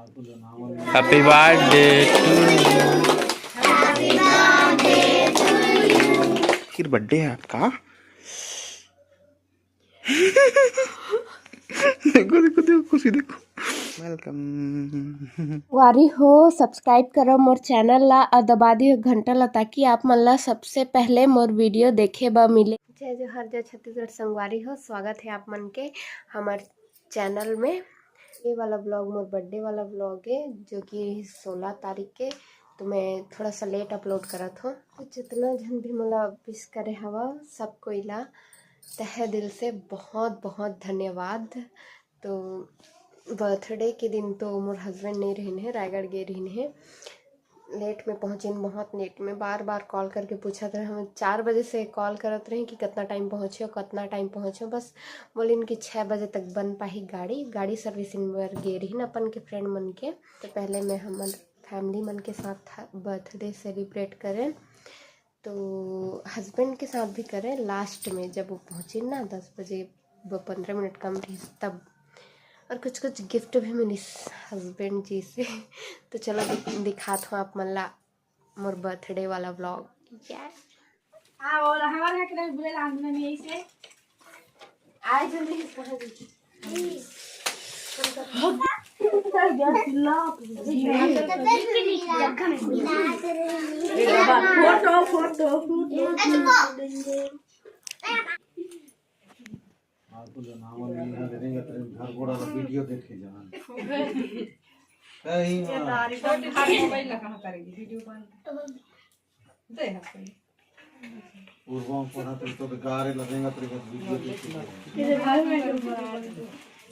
Happy birthday to फिर birthday है आपका। देखो देखो देखो खुशी देखो। वेलकम वारी हो सब्सक्राइब करो मोर चैनल ला और दबा दियो घंटा ला ताकि आप मन ला सबसे पहले मोर वीडियो देखे बा मिले। जय जोहार जय छत्तीसगढ़ संगवारी हो, स्वागत है आप मन के हमारे चैनल में। ये वाला ब्लॉग मोर बर्थडे वाला ब्लॉग है जो कि 16 तारीख के, तो मैं थोड़ा सा लेट अपलोड करत हूँ। तो जितना जन भी मला विश करे हवा सब कोई ला तहे दिल से बहुत बहुत धन्यवाद। तो बर्थडे के दिन तो मोर हस्बैंड नहीं रहने हैं, रायगढ़ गए रहने हैं, लेट में पहुँचे, बहुत लेट में। बार बार कॉल करके पूछा था, हम 4 बजे से कॉल करत रहे कि कितना टाइम पहुँचे हो कितना टाइम पहुँचे हो। बस बोले इनकी 6 बजे तक बन पाही गाड़ी सर्विसिंग पर गे रही ना अपन के फ्रेंड मन के। तो पहले मैं हम फैमिली मन के साथ बर्थडे सेलिब्रेट करें, तो हस्बैंड के साथ भी करें लास्ट में जब वो पहुँचे ना 10 बजे 15 मिनट कम रही तब। और कुछ कुछ गिफ्ट भी मिली हस्बैंड जी से। तो चलो दिखात हूँ आप मन ला मोर बर्थडे वाला व्लॉग। वीडियो देखे जान पूर्वों पढ़ा तो गारे लगेगा तो वीडियो देखे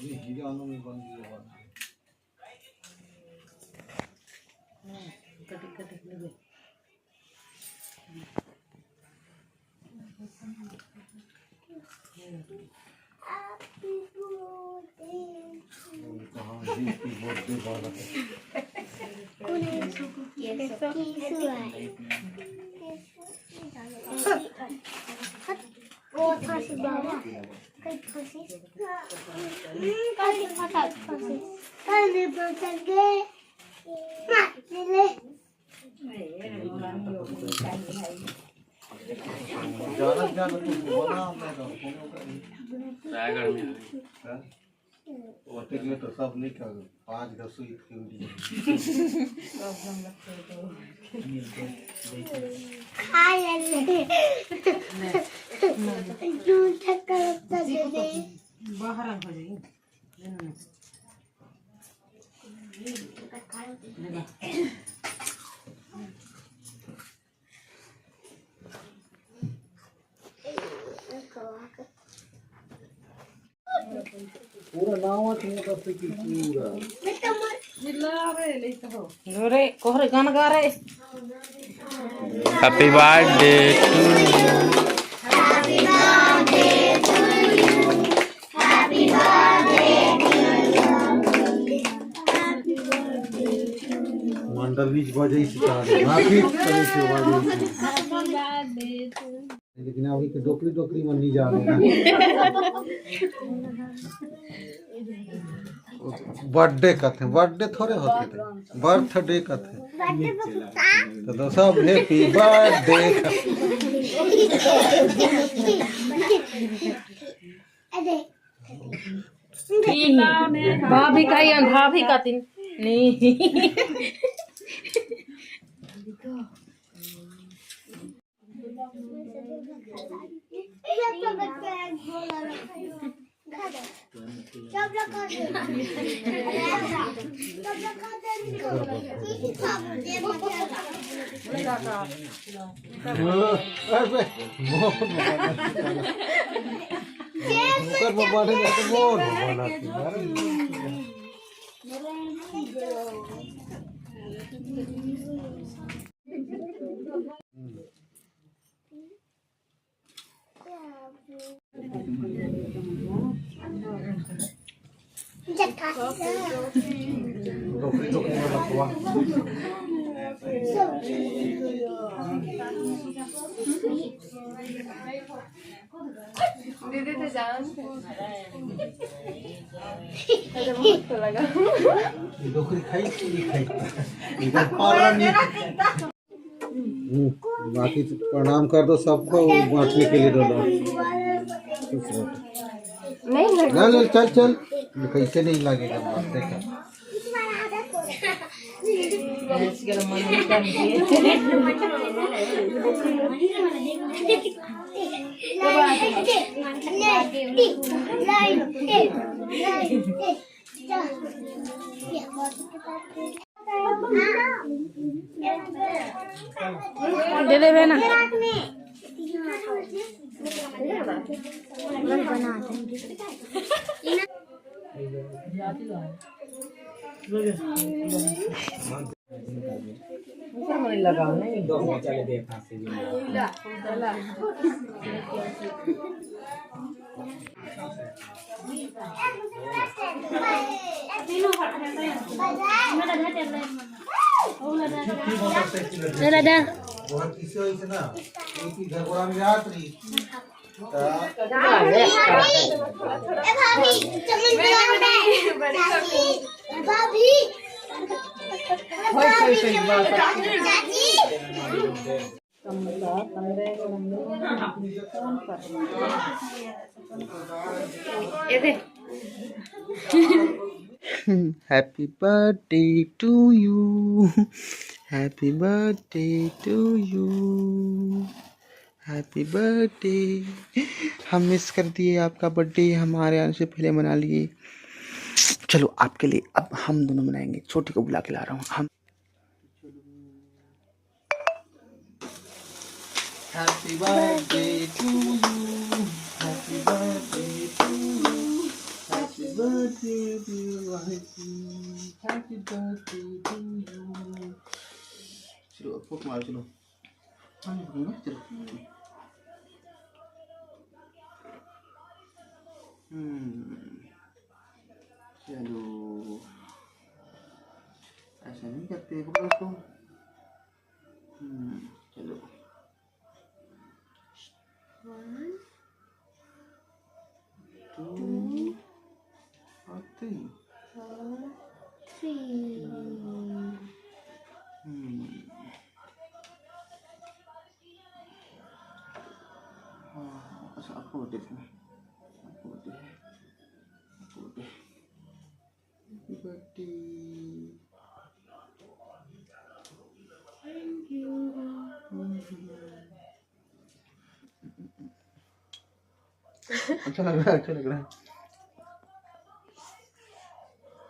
ये हीरो में बन गया रायगढ़ में होटल में तो सब नहीं कर 5 रसोई बाहर हो जाएगी पूरा नाव से की पूरा रे कोहरे गाना गा रहे। हैप्पी बर्थडे टू मंडल बीच बजे लेकिन अभी के डोकरी में नहीं जा रहे बर्थडे का थे, बर्थडे थोड़े होते थे, बर्थडे का थे तो सब हैप्पी बर्थडे। भाभी का ही भाभी का तीन नहीं दीदी तो जान लगा डोकरी खाई की खाई इधर पाला नहीं। बाकी तो प्रणाम कर दो सबको, बांटने के लिए दो दो। नहीं ना ले चल चल, कैसे नहीं लगेगा बात देखा। दे दे ना। लगाओ नहीं चले देखा बहुत किसी हुई से ना एक घर गोरा में रात रही happy birthday to you, happy birthday to you, happy birthday. हम मिस कर दिए आपका बर्थडे, हमारे आने से पहले मना लिए। चलो आपके लिए अब हम दोनों मनाएंगे। छोटी को बुला के ला रहा हूँ हम। Happy birthday to you, happy birthday to you, happy birthday to happy birthday to you. चलो फूक मारो, चलो चलो। चलो ऐसा नहीं करते दोस्तों। चलो 1 2 और 3 अच्छा आपको बर्थडे था, आपको बर्थडे है, आपको birthday, happy birthday, thank you. अच्छा लग रहा है, अच्छा लग रहा है।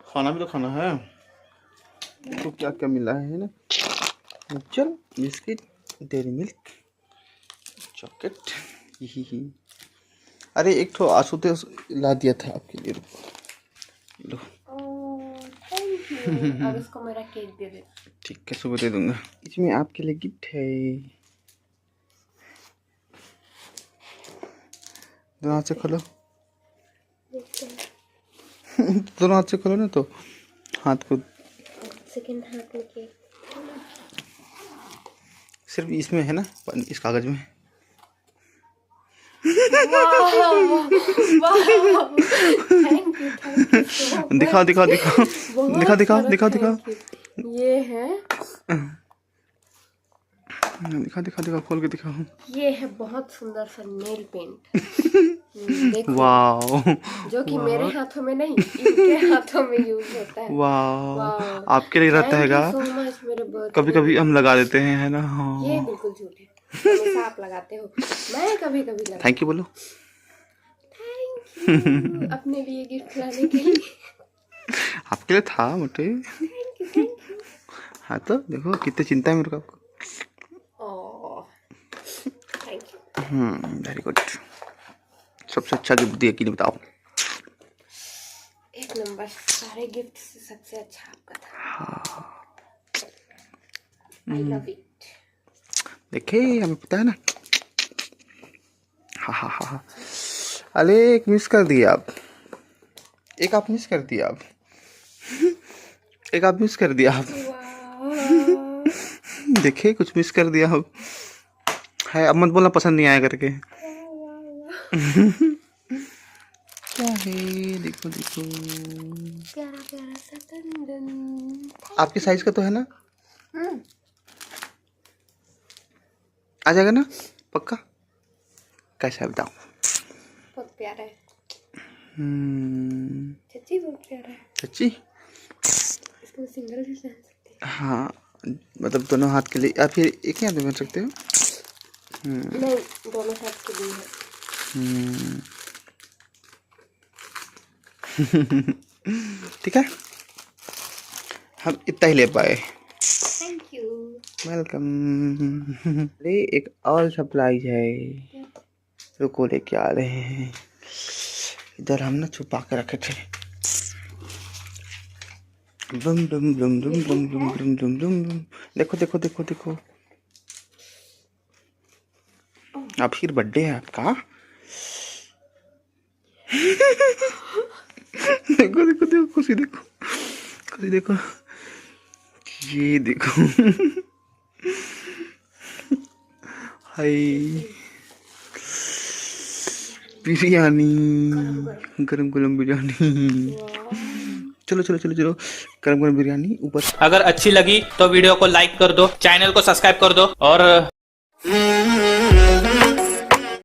खाना भी तो खाना है, तो क्या क्या मिला है ना। चल बिस्किट, डेयरी मिल्क, चॉकलेट। ही अरे एक तो आसूते ला दिया था आपके लिए, लो। Thank you. अब इसको मेरा केक दे दे। ठीक है, सुबह दे दूंगा। इसमें आपके लिए गिफ्ट है। दोनों हाथ से खोलो, दोनों हाथ से खोलो ना, तो हाथ को सेकंड हाथ में केक सिर्फ इसमें है ना, इस कागज में। दिखाओ दिखाओ दिखाओ दिखाओ दिखाओ दिखाओ दिखाओ, ये है, दिखाओ दिखाओ दिखाओ, खोल के दिखाओ। ये है बहुत सुंदर सा नेल पेंट। देखो, वाह, जो कि मेरे हाथों में नहीं, इनके हाथों में यूज होता है। वाह, आपके लिए रहता है। so much, मेरे birthday कभी कभी हम लगा देते हैं, है ना। हाँ, ये बिल्कुल झूठ है, हमेशा आप लगाते हो, मैं कभी कभी लगाती। थैंक यू बोलो। थैंक यू अपने लिए गिफ्ट लाने के लिए। आपके लिए था मोटे। हाँ तो देखो कितनी चिंता है मेरे को आपको। Thank you. Very good. सबसे अच्छा गिफ्ट दिया कि नहीं बताओ। एक नंबर, सारे गिफ्ट से सबसे अच्छा आपका था। I love it. देखे, हमें पता है ना। हाँ हाँ हाँ हाँ। अरे एक मिस कर दिया आप, एक आप मिस कर दिया आप, एक आप मिस कर दिया आप। देखे कुछ मिस कर दिया हो है, अब मत बोलना पसंद नहीं आया करके। क्या है, देखो देखो, प्यारा प्यारा सा कंगन। आपके साइज का तो है ना? आ जाएगा ना पक्का? कैसा है बताओ? बहुत प्यारा है। सच्ची बहुत प्यारा है। सच्ची? इसको सिंगल भी पहन सकते हैं। हाँ मतलब दोनों हाथ के लिए, या फिर एक ही हाथ में पहन सकते हो? नहीं, दोनों हाथ के लिए है। ठीक है, हम इतना ही ले पाए। Thank you. वेलकम। अरे एक और सरप्राइज है, रुको लेके आ रहे हैं। इधर हम ना छुपा के रखे थे। बम बम बम बम बम बम बम बम बम। देखो देखो देखो देखो, अब फिर बर्थडे है आपका। देखो देखो देखो, खुशी देखो, खुशी देखो, ये देखो। हाय, बिरयानी, गरम गरम बिरयानी। चलो चलो चलो चलो, गरम गरम बिरयानी ऊपर। अगर अच्छी लगी तो वीडियो को लाइक कर दो, चैनल को सब्सक्राइब कर दो और